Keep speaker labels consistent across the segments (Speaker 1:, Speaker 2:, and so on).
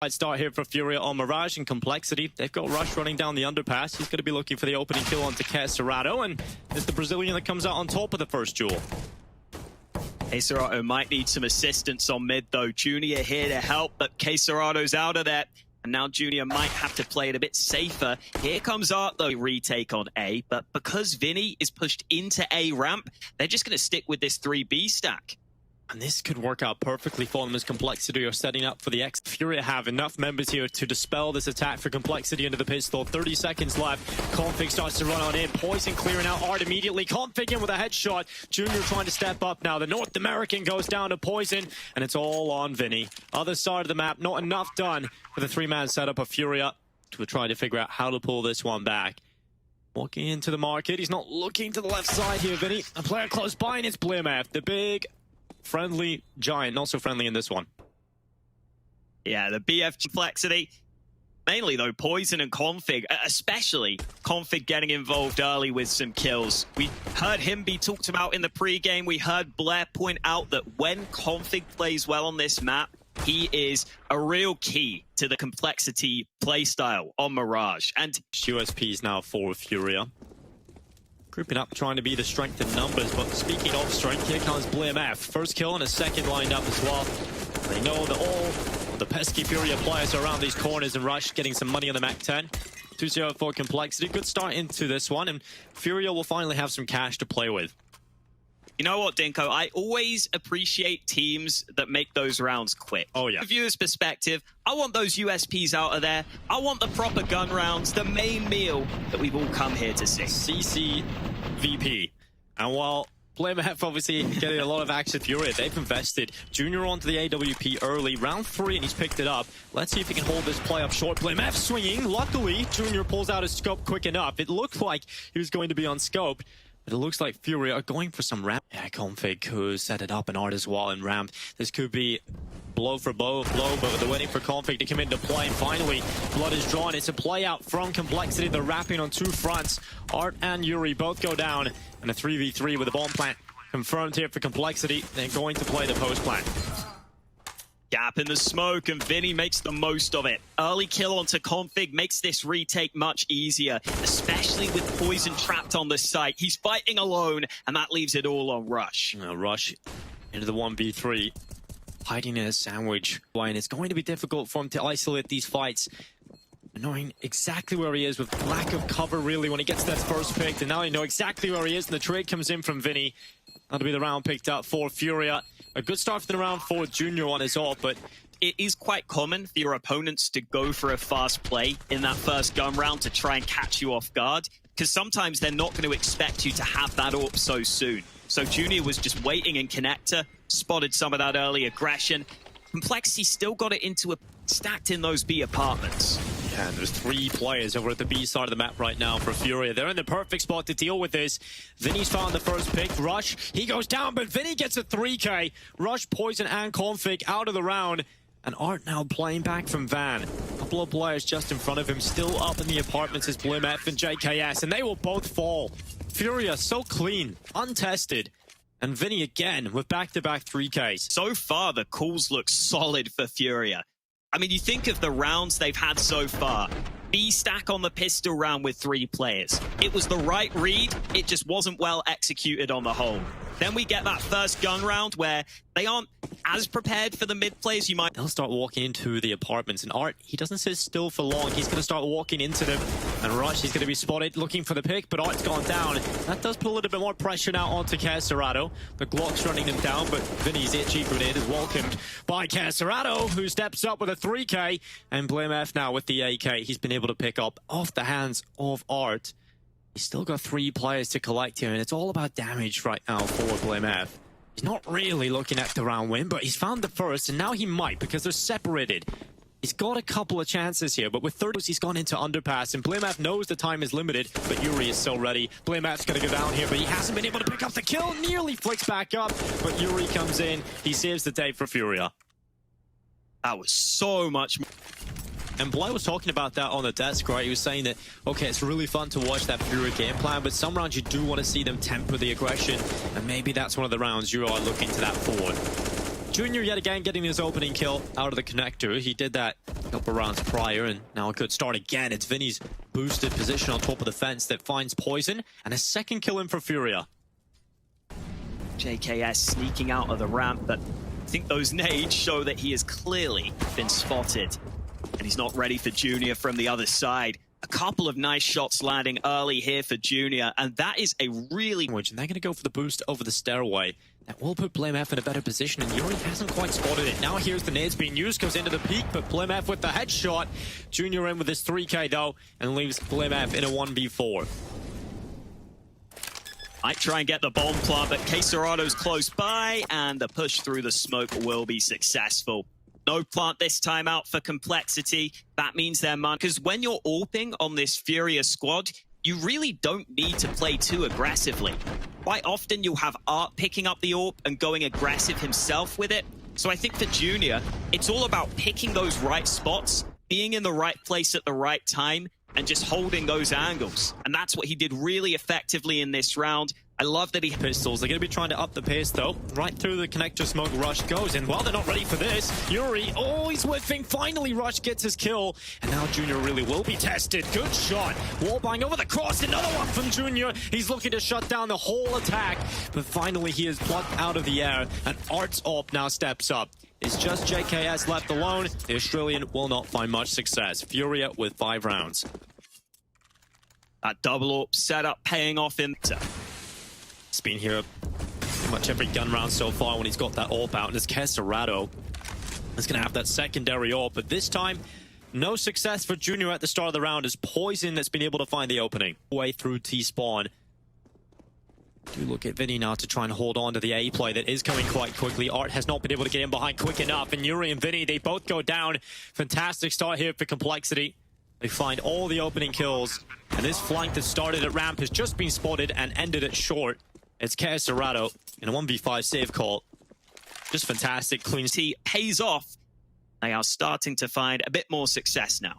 Speaker 1: I'd start here for Furia on Mirage and Complexity. They've got Rush running down the underpass. He's going to be looking for the opening kill onto Caserato, and it's the Brazilian that comes out on top of the first duel.
Speaker 2: Caserato might need some assistance on mid though. Junior here to help, but Caserato's out of there. And now Junior might have to play it a bit safer. Here comes Art though, retake on A, but because Vinny is pushed into A ramp, they're just going to stick with this 3B stack.
Speaker 1: And this could work out perfectly for them as Complexity are setting up for the X. Furia have enough members here to dispel this attack for Complexity into the pistol. 30 seconds left. Config starts to run on in. Poison clearing out Art immediately. Config in with a headshot. Junior trying to step up now. The North American goes down to Poison, and it's all on Vinny. Other side of the map, not enough done for the three-man setup of Furia to try to figure out how to pull this one back. Walking into the market. He's not looking to the left side here, Vinny. A player close by, and it's BleMF, the big friendly giant, not so friendly in this one.
Speaker 2: Yeah, the BF Complexity. Mainly though, Poison and Config, especially Config getting involved early with some kills. We heard him be talked about in the pregame. We heard Blair point out that when Config plays well on this map, he is a real key to the Complexity playstyle on Mirage. And
Speaker 1: USPs now for Furia. Grouping up, trying to be the strength in numbers, but speaking of strength, here comes BleMF. First kill and a second lined up as well. They know that all the pesky Furia players are around these corners, and Rush getting some money on the Mac 10. 2-0 for Complexity. Good start into this one, and Furia will finally have some cash to play with.
Speaker 2: You know what, Dinko? I always appreciate teams that make those rounds quick.
Speaker 1: Oh, yeah.
Speaker 2: From a viewer's perspective, I want those USPs out of there. I want the proper gun rounds, the main meal that we've all come here to see.
Speaker 1: CCVP. And while BleMF obviously getting a lot of action, Furia, they've invested Junior onto the AWP early. Round 3, and he's picked it up. Let's see if he can hold this play up short. BleMF swinging. Luckily, Junior pulls out his scope quick enough. It looked like he was going to be on scope. But it looks like Furia are going for some ramp. Yeah, Config could set it up, and Art as well in ramp. This could be blow for blow, but they're waiting for Config to come into play. And finally, blood is drawn. It's a play out from Complexity. They're wrapping on two fronts. Art and Yuri both go down. And a 3v3 with a bomb plant confirmed here for Complexity. They're going to play the post plant.
Speaker 2: Gap in the smoke, and Vinny makes the most of it. Early kill onto Config makes this retake much easier, especially with Poison trapped on the site. He's fighting alone, and that leaves it all on Rush.
Speaker 1: Rush into the 1v3, hiding in a sandwich. And it's going to be difficult for him to isolate these fights, knowing exactly where he is with lack of cover, really, when he gets that first pick. And now you know exactly where he is, and the trade comes in from Vinny. That'll be the round picked up for Furia. A good start for the round for Junior on his ult, but
Speaker 2: it is quite common for your opponents to go for a fast play in that first gun round to try and catch you off guard, because sometimes they're not going to expect you to have that ult so soon. So Junior was just waiting in connector, spotted some of that early aggression. Complexity still got it into a stacked in those B apartments.
Speaker 1: And there's 3 players over at the B side of the map right now for Furia. They're in the perfect spot to deal with this. Vinny's found the first pick. Rush, he goes down, but Vinny gets a 3K. Rush, Poison, and Config out of the round. And Art now playing back from Van. A couple of players just in front of him, still up in the apartments is BleMF and JKS, and they will both fall. Furia so clean, untested. And Vinny again with back-to-back 3Ks.
Speaker 2: So far, the calls look solid for Furia. I mean, you think of the rounds they've had so far. B stack on the pistol round with 3 players. It was the right read, it just wasn't well executed on the whole. Then we get that first gun round where they aren't as prepared for the mid plays you might.
Speaker 1: They'll start walking into the apartments, and Art, he doesn't sit still for long. He's going to start walking into them, and Rush, he's going to be spotted looking for the pick, but Art's gone down. That does put a little bit more pressure now onto Caserato. The Glock's running him down, but Vinny's itchy grenade is welcomed by Caserato, who steps up with a 3K, and BleMF now with the AK. He's been able to pick up off the hands of Art. He's still got 3 players to collect here, and it's all about damage right now for BleMF. He's not really looking at the round win, but he's found the first, and now he might, because they're separated. He's got a couple of chances here, but with 30, he's gone into underpass, and BleMF knows the time is limited, but Yuri is still ready. BleMF's going to go down here, but he hasn't been able to pick up the kill. Nearly flicks back up, but Yuri comes in. He saves the day for Furia.
Speaker 2: That was so much.
Speaker 1: And Blair was talking about that on the desk, right? He was saying that, okay, it's really fun to watch that Furia game plan, but some rounds you do want to see them temper the aggression, and maybe that's one of the rounds you are looking to that forward. Junior yet again getting his opening kill out of the connector. He did that Couple rounds prior, and now a good start again. It's Vinny's boosted position on top of the fence that finds Poison, and a second kill in for Furia.
Speaker 2: JKS sneaking out of the ramp, but I think those nades show that he has clearly been spotted. And he's not ready for Junior from the other side. A couple of nice shots landing early here for Junior, and that is a really...
Speaker 1: And they're going to go for the boost over the stairway. That will put BlameF in a better position, and Yuri hasn't quite spotted it. Now here's the nades being used, goes into the peak, but BlameF with the headshot. Junior in with his 3k though, and leaves BlameF in a 1v4.
Speaker 2: Might try and get the bomb plant, but Queserado's close by, and the push through the smoke will be successful. No plant this time out for Complexity. That means they're man. Because when you're AWPing on this Furia squad, you really don't need to play too aggressively. Quite often you'll have Art picking up the AWP and going aggressive himself with it. So I think for Junior, it's all about picking those right spots, being in the right place at the right time, and just holding those angles. And that's what he did really effectively in this round. I love that he...
Speaker 1: Pistols, they're going to be trying to up the pace though. Right through the connector smoke, Rush goes, and while they're not ready for this, Yuri, oh, he's whiffing. Finally, Rush gets his kill, and now Junior really will be tested. Good shot. Wallbang over the cross, another one from Junior. He's looking to shut down the whole attack, but finally he is plucked out of the air, and Art's AWP now steps up. It's just JKS left alone. The Australian will not find much success. Furia with 5 rounds.
Speaker 2: That double AWP setup paying off in...
Speaker 1: It's been here pretty much every gun round so far when he's got that AWP out, and it's Queserado that's going to have that secondary AWP, but this time, no success for Junior at the start of the round. It's Poison that's been able to find the opening. Way through T-spawn. Do look at Vinny now to try and hold on to the A play that is coming quite quickly. Art has not been able to get in behind quick enough, and Yuri and Vinny, they both go down. Fantastic start here for Complexity. They find all the opening kills, and this flank that started at ramp has just been spotted and ended at short. It's Queserado in a 1v5 save call. Just fantastic. Clean.
Speaker 2: He pays off. They are starting to find a bit more success now.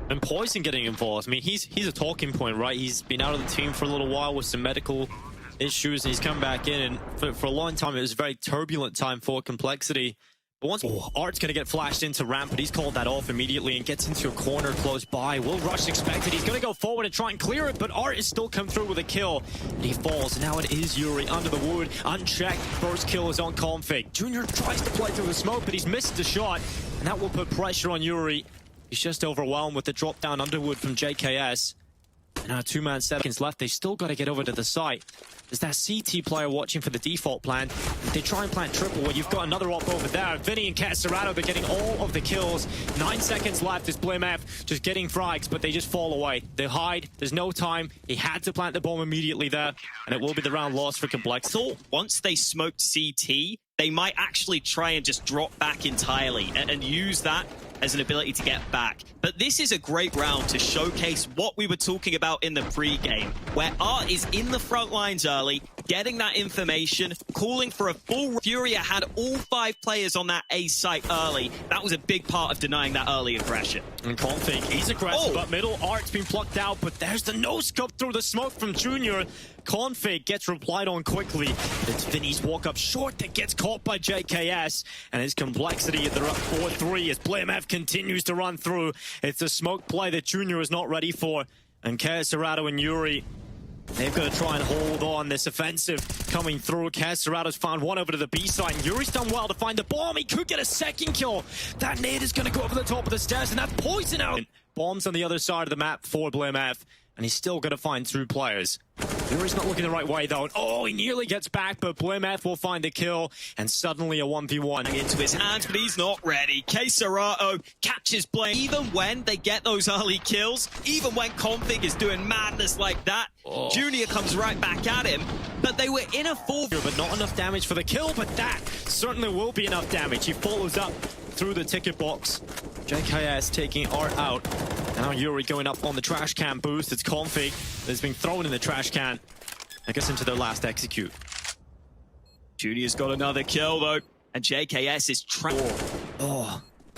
Speaker 1: And Poison getting involved. I mean, he's a talking point, right? He's been out of the team for a little while with some medical issues, and he's come back in. And for a long time, it was a very turbulent time for Complexity. But once Art's going to get flashed into ramp, but he's called that off immediately and gets into a corner close by. Will Rush expect it? He's going to go forward and try and clear it, but Art is still come through with a kill. And he falls. Now it is Yuri under the wood, unchecked. First kill is on Config. Junior tries to play through the smoke, but he's missed the shot. And that will put pressure on Yuri. He's just overwhelmed with the drop down underwood from JKS. And now 2-man seconds left. They still got to get over to the site. There's that CT player watching for the default plan. They try and plant triple where you've got another AWP over there. Vinny and Queserado, they're getting all of the kills. 9 seconds left is BlameF just getting frags, but they just fall away. They hide. There's no time. He had to plant the bomb immediately there, and it will be the round lost for Complex.
Speaker 2: Thought once they smoked CT, they might actually try and just drop back entirely and use that as an ability to get back. But this is a great round to showcase what we were talking about in the pre-game, where Art is in the front lines early, getting that information, calling for a full... Furia had all 5 players on that A site early. That was a big part of denying that early aggression.
Speaker 1: And Config, he's aggressive up middle. Art's been plucked out, but there's the no-scope through the smoke from Junior. Config gets replied on quickly. It's Vinny's walk-up short that gets caught by JKS. And his Complexity, they're up 4-3 as BlameF continues to run through. It's a smoke play that Junior is not ready for. And Queserado and Yuri, they've got to try and hold on this offensive coming through. Queserado's found one over to the B side. And Yuri's done well to find the bomb. He could get a second kill. That nade is going to go over the top of the stairs, and that's Poison out. Bombs on the other side of the map for BlameF. And he's still going to find 2 players. Yuri's not looking the right way, though. Oh, he nearly gets back, but BlameF will find the kill. And suddenly a 1v1.
Speaker 2: Into his hands, but he's not ready. Queserado catches Blame. Even when they get those early kills, even when Config is doing madness like that, Junior comes right back at him. But they were in a 4...
Speaker 1: But not enough damage for the kill, but that certainly will be enough damage. He follows up through the ticket box. JKS taking Art out. Now Yuri going up on the trash can boost. It's Config that's been thrown in the trash can. I guess into their last execute.
Speaker 2: Junior's got another kill though. And JKS is trying.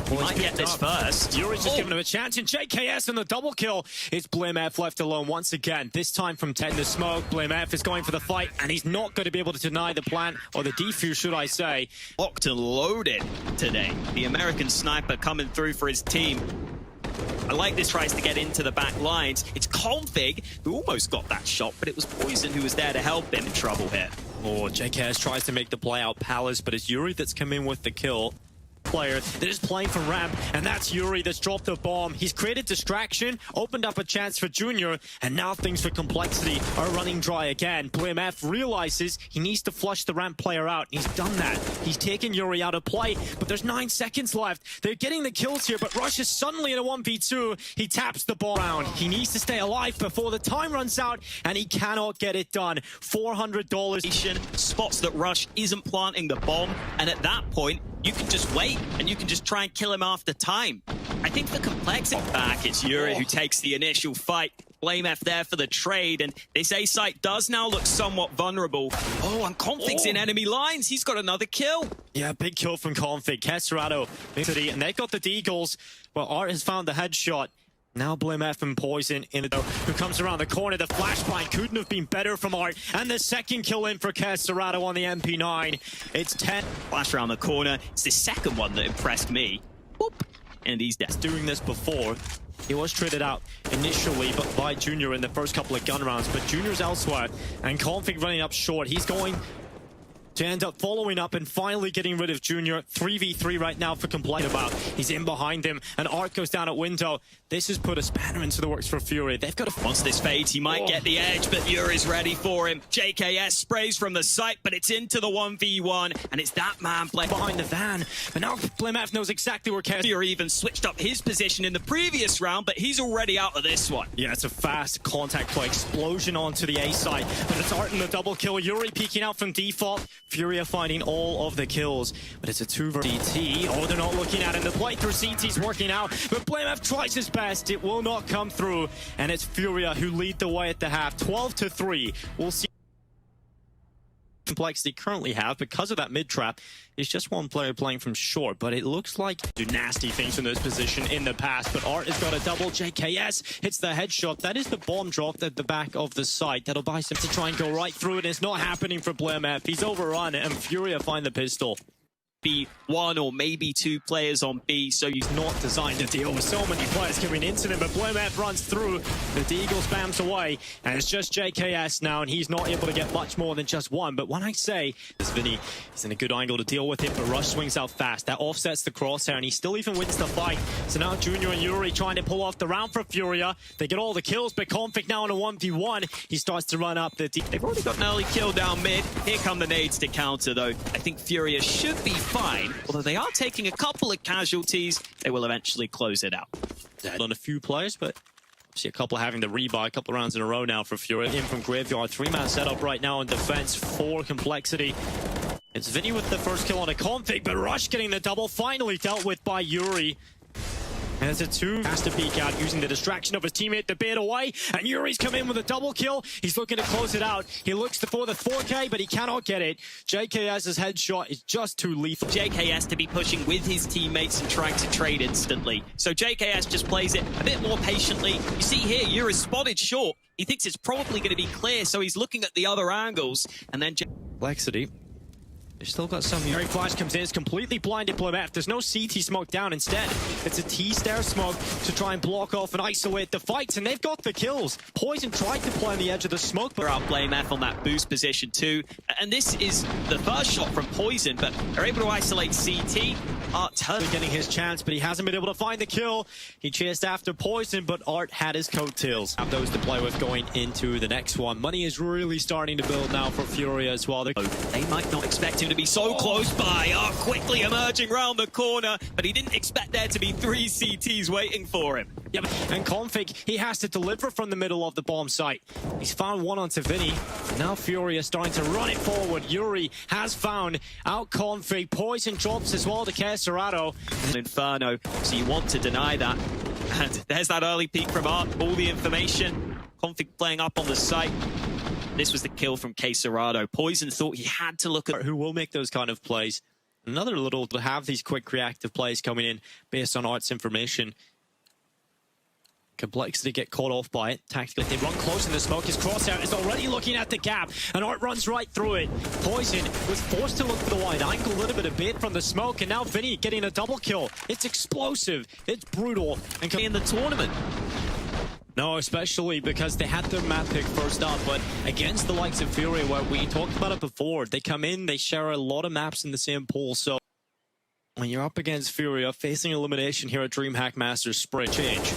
Speaker 2: He might get this first.
Speaker 1: Yuri's just giving him a chance, and JKS on the double kill. It's BlameF left alone once again. This time from 10 to smoke. BlameF is going for the fight, and he's not going to be able to deny the plant, or the defuse, should I say.
Speaker 2: Locked and loaded today. The American sniper coming through for his team. I like this, tries to get into the back lines. It's Config who almost got that shot, but it was Poison who was there to help him. In trouble here.
Speaker 1: Oh, JKS tries to make the play out Palace, but it's Yuri that's come in with the kill. Player that is playing from ramp, and that's Yuri that's dropped the bomb. He's created distraction, opened up a chance for Junior, and now things for Complexity are running dry again. BlameF realizes he needs to flush the ramp player out. He's done that. He's taken Yuri out of play, but there's 9 seconds left. They're getting the kills here, but Rush is suddenly in a 1v2. He taps the ball around. He needs to stay alive before the time runs out, and he cannot get it done. $400.
Speaker 2: Spots that Rush isn't planting the bomb, and at that point, you can just wait, and you can just try and kill him after time. I think for Complexity back, it's Yuri who takes the initial fight. BlameF there for the trade, and this A site does now look somewhat vulnerable. Oh, and Config's in enemy lines. He's got another kill.
Speaker 1: Yeah, big kill from Config. Kesserado, and they've got the deagles. Well, Art has found the headshot. Now BlameF and Poison in it, who comes around the corner. The flashbang couldn't have been better from Art. And the second kill in for Kesserado on the MP9. It's 10.
Speaker 2: Flash around the corner. It's the second one that impressed me. Whoop. And he's dead.
Speaker 1: Doing this before. He was traded out initially but by Junior in the first couple of gun rounds. But Junior's elsewhere. And Config running up short. He's going to end up following up and finally getting rid of Junior. 3v3 right now for Complete about. He's in behind him, and Art goes down at window. This has put a spanner into the works for Furia. They've got to...
Speaker 2: Once this fades, he might get the edge, but Yuri's ready for him. JKS sprays from the site, but it's into the 1v1, and it's that man
Speaker 1: behind the van. But now BlameF knows exactly where
Speaker 2: Furia even switched up his position in the previous round, but he's already out of this one.
Speaker 1: Yeah, it's a fast contact play. Explosion onto the A side, but it's Art in the double kill. Yuri peeking out from default. Furia finding all of the kills, but it's a 2 versus CT. Oh, they're not looking at him. The play through CT's working out, but BlameF tries his best. It will not come through, and it's Furia who lead the way at the half. 12-3. We'll see. Complexity currently have, because of that mid trap, is just one player playing from short, but it looks like do nasty things from this position in the past. But Art has got a double. JKS hits the headshot. That is the bomb dropped at the back of the site. That'll buy some to try and go right through it. It's not happening for BlameF. He's overrun, and Furia find the pistol.
Speaker 2: Be 1 or maybe 2 players on B, so
Speaker 1: he's not designed to deal with so many players coming into them, but BlameF runs through. The Deagle spams away, and it's just JKS now, and he's not able to get much more than just one. But when I say this, Vinny, he's in a good angle to deal with it, but Rush swings out fast. That offsets the crosshair, and he still even wins the fight. So now Junior and Yuri trying to pull off the round for Furia. They get all the kills, but Config now in a 1v1. He starts to run up the They've
Speaker 2: already got an early kill down mid. Here come the nades to counter, though. I think Furia should be fine. Although they are taking a couple of casualties, they will eventually close it out.
Speaker 1: Dead on a few players, but see a couple having to rebuy a couple of rounds in a row now for Furia. In from Graveyard, 3-man setup right now in defense for Complexity. It's Vinny with the first kill on a Config, but Rush getting the double, finally dealt with by Yuri. And it's a 2. Has to peek out using the distraction of his teammate to bait away. And Yuri's come in with a double kill. He's looking to close it out. He looks for the 4K, but he cannot get it. JKS's headshot is just too lethal.
Speaker 2: JKS to be pushing with his teammates and trying to trade instantly. So JKS just plays it a bit more patiently. You see here, Yuri's spotted short. He thinks it's probably going to be clear, so he's looking at the other angles. And then
Speaker 1: Complexity. They've still got some. Yuri flash comes in, it's completely blinded BlameF. There's no CT smoke down. Instead, it's a T-stair smoke to try and block off and isolate the fights, and they've got the kills. Poison tried to play on the edge of the smoke, but
Speaker 2: they're out BlameF on that boost position too. And this is the first shot from Poison, but they're able to isolate CT. Art
Speaker 1: getting his chance, but he hasn't been able to find the kill. He chased after Poison, but Art had his coattails. Have those to play with going into the next one. Money is really starting to build now for Furia as well.
Speaker 2: They might not expect him to be so close by. Art quickly emerging round the corner, but he didn't expect there to be 3 CTs waiting for him.
Speaker 1: Yeah, and Config, he has to deliver from the middle of the bomb site. He's found one onto Vinny. Now Furia starting to run it forward. Yuri has found out Config. Poison drops as well to Kesserado.
Speaker 2: Inferno, so you want to deny that. And there's that early peek from Art. All the information. Config playing up on the site. This was the kill from Kesserado. Poison thought he had to look at
Speaker 1: who will make those kind of plays. Another little to have these quick reactive plays coming in based on Art's information. Complexity get caught off by it. Tactically, they run close in the smoke. His crosshair is already looking at the gap, and Art runs right through it. Poison was forced to look for the wide angle, a little bit of bait from the smoke, and now Vinny getting a double kill. It's explosive, it's brutal, and in the tournament. No, especially because they had their map pick first up, but against the likes of Furia, where we talked about it before, they come in, they share a lot of maps in the same pool, so when you're up against Furia, facing elimination here at DreamHack Masters Sprint change.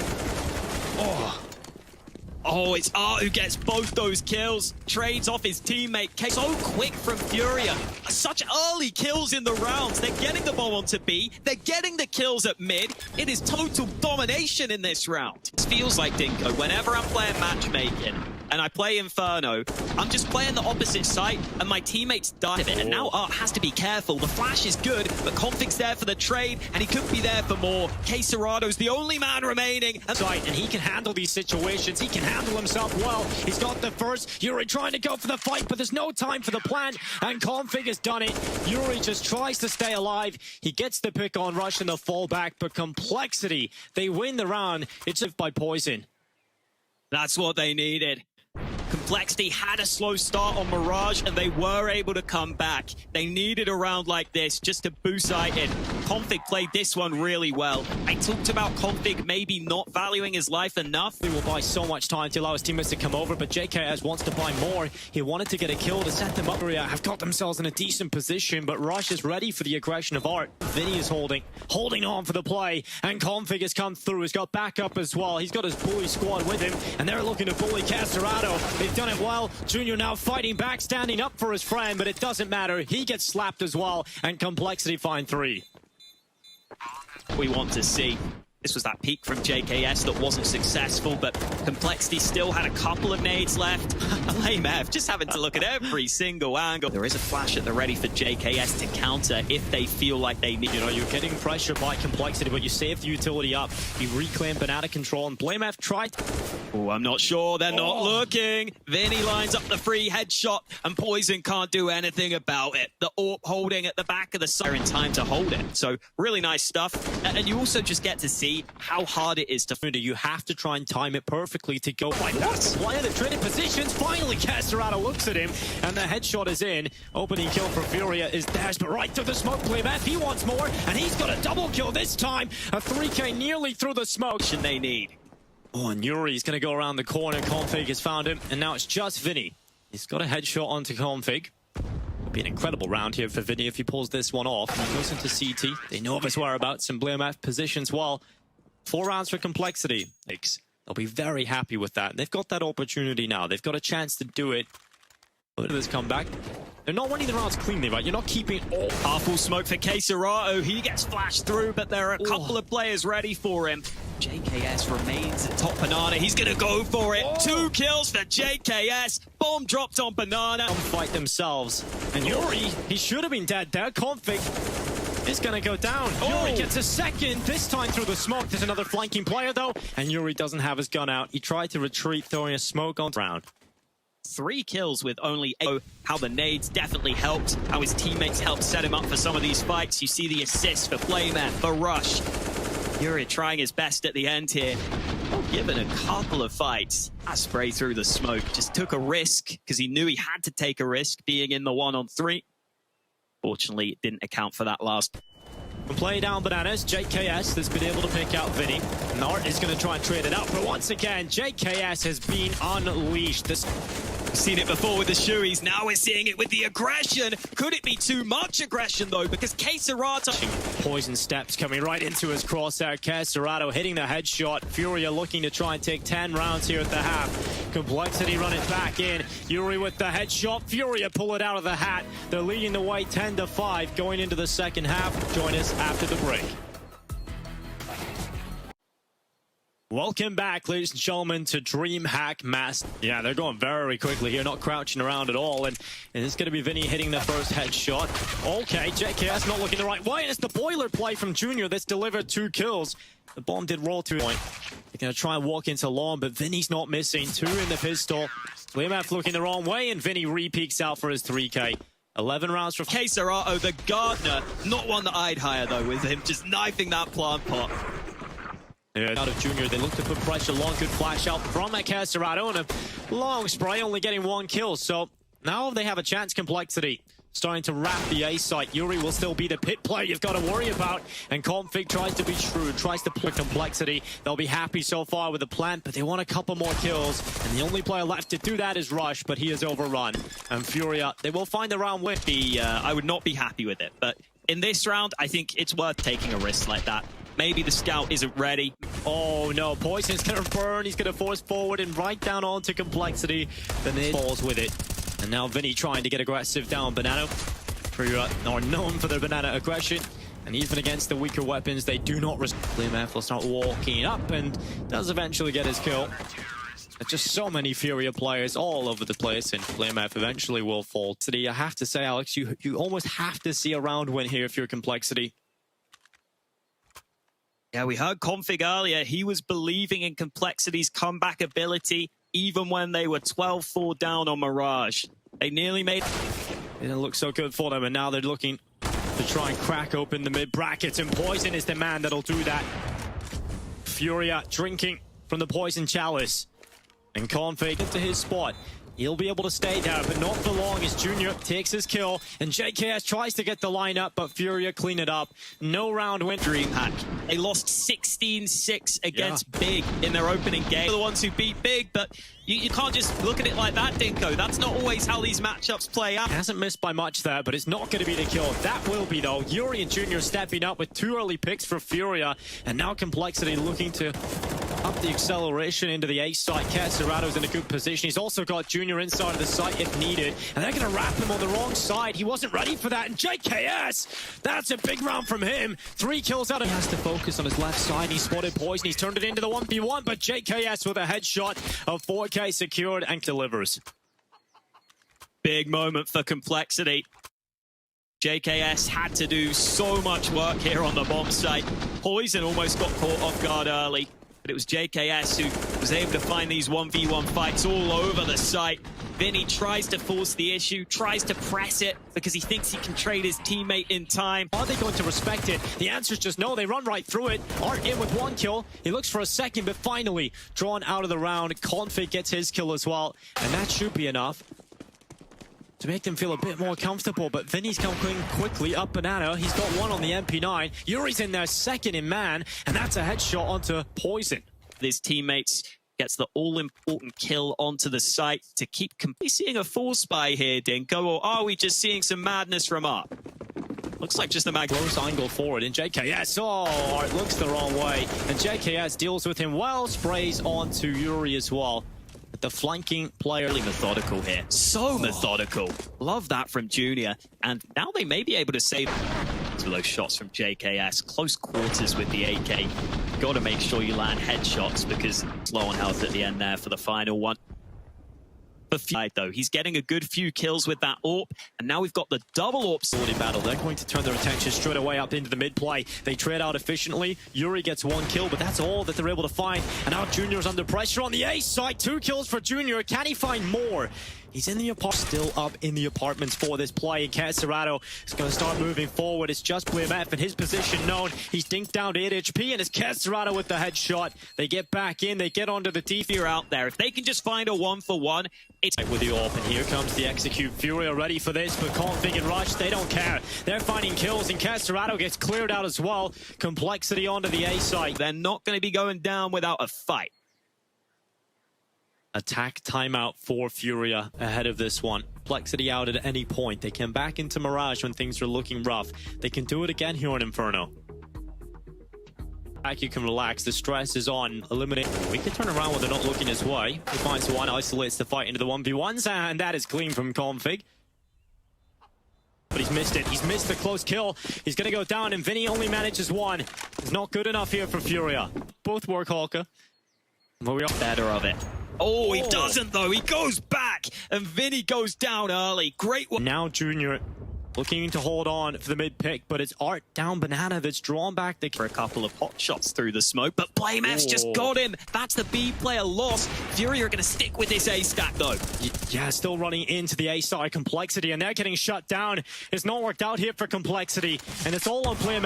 Speaker 2: Oh, it's Art who gets both those kills. Trades off his teammate. So quick from Furia. Such early kills in the rounds. They're getting the bomb onto B. They're getting the kills at mid. It is total domination in this round. It feels like, Dinko, whenever I'm playing matchmaking and I play Inferno, I'm just playing the opposite site and my teammates die of it. And now Art has to be careful. The flash is good, but Config's there for the trade and he could be there for more. Queserado's the only man remaining.
Speaker 1: And he can handle these situations. He can handle himself well. He's got the first. Yuri trying to go for the fight, but there's no time for the plan. And Config has done it. Yuri just tries to stay alive. He gets the pick on Rush and the fallback, but Complexity, they win the round. It's by Poison.
Speaker 2: That's what they needed. Complexity had a slow start on Mirage and they were able to come back. They needed a round like this just to boost sight in. Config played this one really well. I talked about Config maybe not valuing his life enough.
Speaker 1: He will buy so much time to allow his teammates to come over, but JKS wants to buy more. He wanted to get a kill to set them up. Have got themselves in a decent position, but Rush is ready for the aggression of Art. Vinny is holding on for the play, and Config has come through. He's got backup as well. He's got his bully squad with him, and they're looking to bully Queserado. They've done it well. Junior now fighting back, standing up for his friend, but it doesn't matter. He gets slapped as well, and Complexity find 3.
Speaker 2: We want to see. This was that peek from JKS that wasn't successful, but Complexity still had a couple of nades left. Lame F, just having to look at every single angle. There is a flash at the ready for JKS to counter if they feel like they need.
Speaker 1: You know, you're getting pressure by Complexity, but you save the utility up. You reclaim banana control, and Blame F tried.
Speaker 2: Oh, I'm not sure. They're not looking. Vinny lines up the free headshot, and Poison can't do anything about it. The AWP holding at the back of the side in time to hold it. So really nice stuff. And you also just get to see how hard it is to find. You have to try and time it perfectly to go like that. One of the traded positions. Finally, Queserado looks at him, and the headshot is in. Opening kill for Furia is dashed, but right through the smoke. Blame F, he wants more, and he's got a double kill this time. A 3K nearly through the smoke. And they need. Oh, and Yuri's going to go around the corner. Config has found him, and now it's just Vinny. He's got a headshot onto Config. It'll be an incredible round here for Vinny if he pulls this one off. He goes into CT. They know of his whereabouts, and Blame F positions well. 4 rounds for Complexity. They'll be very happy with that. They've got that opportunity now. They've got a chance to do it. Look at this comeback. They're not running the rounds cleanly, right? You're not keeping all powerful smoke for Queserato. He gets flashed through, but there are a couple of players ready for him. JKS remains at top Banana. He's going to go for it. 2 kills for JKS. Bomb dropped on Banana.
Speaker 1: Fight themselves. And Yuri, he should have been dead there. Config is going to go down. Yuri gets a second, this time through the smoke. There's another flanking player, though, and Yuri doesn't have his gun out. He tried to retreat, throwing a smoke on the ground.
Speaker 2: 3 kills with only 8. How the nades definitely helped. How his teammates helped set him up for some of these fights. You see the assist for Playman, for Rush. Yuri trying his best at the end here. Given a couple of fights. That spray through the smoke. Just took a risk because he knew he had to take a risk being in the 1-on-3. Fortunately, it didn't account for that last.
Speaker 1: Play down Bananas. JKS has been able to pick out Vinny. Nart is going to try and trade it out, but once again, JKS has been unleashed.
Speaker 2: We've seen it before with the Shuis. Now we're seeing it with the aggression. Could it be too much aggression, though? Because Queserato...
Speaker 1: Poison steps coming right into his crosshair. Queserado hitting the headshot. Furia looking to try and take 10 rounds here at the half. Complexity running back in. Yuri with the headshot. Furia pull it out of the hat. They're leading the way 10-5 going into the second half. Join us after the break. Welcome back, ladies and gentlemen, to DreamHack Mass. Yeah, they're going very quickly here, not crouching around at all. And it's going to be Vinny hitting the first headshot. Okay, JKS not looking the right way. And it's the boiler play from Junior that's delivered 2 kills. The bomb did roll to a point. They're going to try and walk into long, but Vinny's not missing. 2 in the pistol. Liamaf looking the wrong way, and Vinny re-peeks out for his 3K. 11 rounds for
Speaker 2: Keserato, the gardener, not one that I'd hire though, with him just knifing that plant pot.
Speaker 1: Yeah, out of Junior, they look to put pressure. Long, good flash out from Keserato, and a long spray, only getting 1 kill. So now they have a chance. Complexity starting to wrap the A site. Yuri will still be the pit player you've got to worry about. And Config tries to be shrewd, tries to put Complexity. They'll be happy so far with the plant, but they want a couple more kills. And the only player left to do that is Rush, but he is overrun. And Furia, they will find the round win.
Speaker 2: I would not be happy with it, but in this round, I think it's worth taking a risk like that. Maybe the scout isn't ready.
Speaker 1: Oh no, Poison's gonna burn. He's gonna force forward and right down onto Complexity. Then it falls with it. And now Vinny trying to get aggressive down Banana. Furia are known for their Banana aggression. And even against the weaker weapons, they do not risk. DreamHack will start walking up and does eventually get his kill. There's just so many Furia players all over the place, and DreamHack eventually will fall. I have to say, Alex, you almost have to see a round win here if you're Complexity.
Speaker 2: Yeah, we heard Config earlier. He was believing in Complexity's comeback ability, even when they were 12-4 down on Mirage. They nearly made...
Speaker 1: It didn't look so good for them, and now they're looking to try and crack open the mid brackets, and Poison is the man that'll do that. Furia drinking from the Poison Chalice, and Config into his spot. He'll be able to stay there, but not for long as Junior takes his kill, and JKS tries to get the lineup, but Furia clean it up. No round win.
Speaker 2: DreamHack. They lost 16-6 against Big in their opening game. They're the ones who beat Big, but you can't just look at it like that, Dinko. That's not always how these matchups play out.
Speaker 1: Hasn't missed by much there, but it's not going to be the kill. That will be, though. Yuri and Junior stepping up with 2 early picks for Furia, and now Complexity looking to up the acceleration into the A site. Keserato's in a good position. He's also got Junior inside of the site if needed, and they're going to wrap him on the wrong side. He wasn't ready for that, and JKS, that's a big round from him. 3 kills out of... He has to focus on his left side. He spotted Poison. He's turned it into the 1v1, but JKS with a headshot of 4K secured and delivers.
Speaker 2: Big moment for Complexity. JKS had to do so much work here on the bomb site. Poison almost got caught off guard early, but it was JKS who was able to find these 1v1 fights all over the site. Vinny tries to force the issue, tries to press it because he thinks he can trade his teammate in time.
Speaker 1: Are they going to respect it? The answer is just no. They run right through it. Art in with 1 kill. He looks for a second, but finally drawn out of the round. Config gets his kill as well, and that should be enough to make them feel a bit more comfortable. But Vinny's coming quickly up Banana. He's got 1 on the MP9. Yuri's in there second in man, and that's a headshot onto Poison.
Speaker 2: His teammates gets the all-important kill onto the site to keep... Are we seeing a full spy here, Dinko, or are we just seeing some madness from up? Looks like just a close
Speaker 1: angle forward, and JKS, oh, it looks the wrong way. And JKS deals with him well, sprays onto Yuri as well. But the flanking player...
Speaker 2: Really methodical here. So methodical. Love that from Junior. And now they may be able to save... To those shots from JKS. Close quarters with the AK. Got to make sure you land headshots because it's low on health at the end there for the final one. Though he's getting a good few kills with that AWP, and now we've got the double AWP
Speaker 1: in battle. They're going to turn their attention straight away up into the mid play. They trade out efficiently. Yuri gets 1 kill, but that's all that they're able to find. And now Junior's under pressure on the A side. 2 kills for Junior. Can he find more? He's in the apartment, still up in the apartments for this play. And Keserato is going to start moving forward. It's just BleMF in his position known. He's dinked down to 8 HP, and it's Keserato with the headshot. They get back in, they get onto the
Speaker 2: Furia out there. If they can just find a 1-for-1, it's...
Speaker 1: With the AWP, and here comes the execute. Furia ready for this, but Config and Rush, they don't care. They're finding kills, and Keserato gets cleared out as well. Complexity onto the A site.
Speaker 2: They're not going to be going down without a fight.
Speaker 1: Attack timeout for Furia ahead of this one. Complexity out at any point. They can back into Mirage when things are looking rough. They can do it again here on Inferno. Back, you can relax. The stress is on. Eliminate. We can turn around when they're not looking his way. He finds 1, isolates the fight into the 1v1s, and that is clean from Config. But he's missed it. He's missed the close kill. He's going to go down, and Vinny only manages 1. It's not good enough here for Furia. Both work, Hulka.
Speaker 2: But we are better of it. Oh, he doesn't, though. He goes back, and Vinny goes down early. Great one.
Speaker 1: Now Junior looking to hold on for the mid pick, but it's Art down Banana that's drawn back the...
Speaker 2: For a couple of hot shots through the smoke, but BlameF's just got him. That's the B player lost. Furia are going to stick with this A stack though.
Speaker 1: Yeah, still running into the A side Complexity, and they're getting shut down. It's not worked out here for Complexity, and it's all on player.